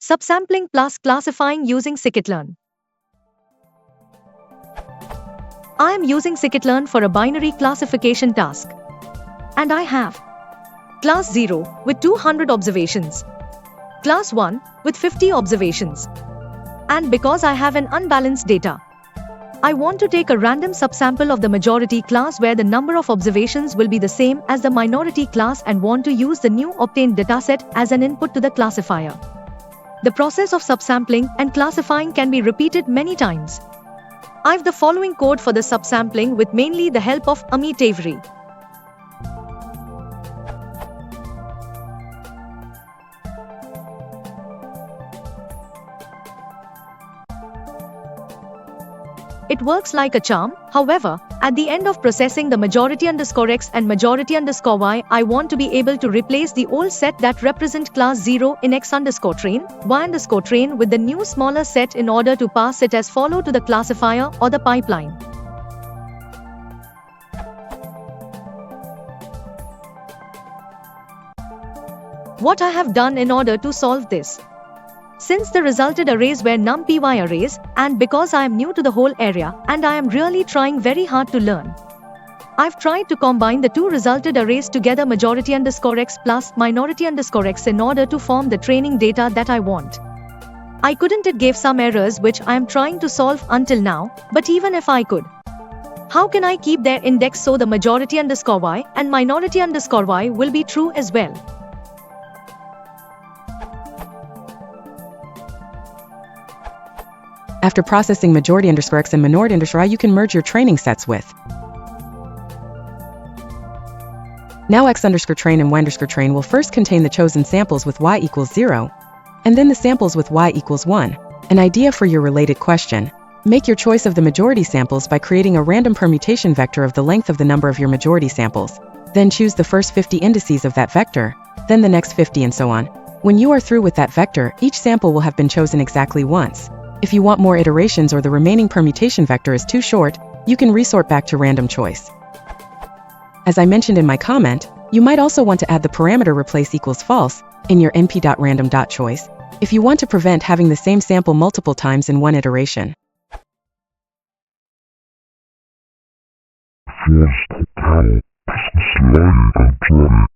Subsampling plus classifying using Scikit-Learn. I am using Scikit-Learn for a binary classification task. And I have class 0 with 200 observations, class 1 with 50 observations. And because I have an unbalanced data, I want to take a random subsample of the majority class where the number of observations will be the same as the minority class and want to use the new obtained dataset as an input to the classifier. The process of subsampling and classifying can be repeated many times. I've the following code for the subsampling with mainly the help of Amit Avery. It works like a charm. However, at the end of processing the majority_x and majority_y, I want to be able to replace the old set that represent class 0 in x_train, y_train with the new smaller set in order to pass it as follow to the classifier or the pipeline. What I have done in order to solve this? Since the resulted arrays were numpy arrays, and because I am new to the whole area, and I am really trying very hard to learn, I've tried to combine the two resulted arrays together majority_x plus minority_x in order to form the training data that I want. I couldn't. It gave some errors which I am trying to solve until now, but even if I could, how can I keep their index so the majority_y and minority_y will be true as well? After processing majority_x and minority_y, you can merge your training sets with. Now x_train and y_train will first contain the chosen samples with y equals 0, and then the samples with y equals 1. An idea for your related question. Make your choice of the majority samples by creating a random permutation vector of the length of the number of your majority samples. Then choose the first 50 indices of that vector, then the next 50 and so on. When you are through with that vector, each sample will have been chosen exactly once. If you want more iterations or the remaining permutation vector is too short, you can resort back to random choice. As I mentioned in my comment, you might also want to add the parameter replace equals false in your np.random.choice if you want to prevent having the same sample multiple times in one iteration. First, how? Slide and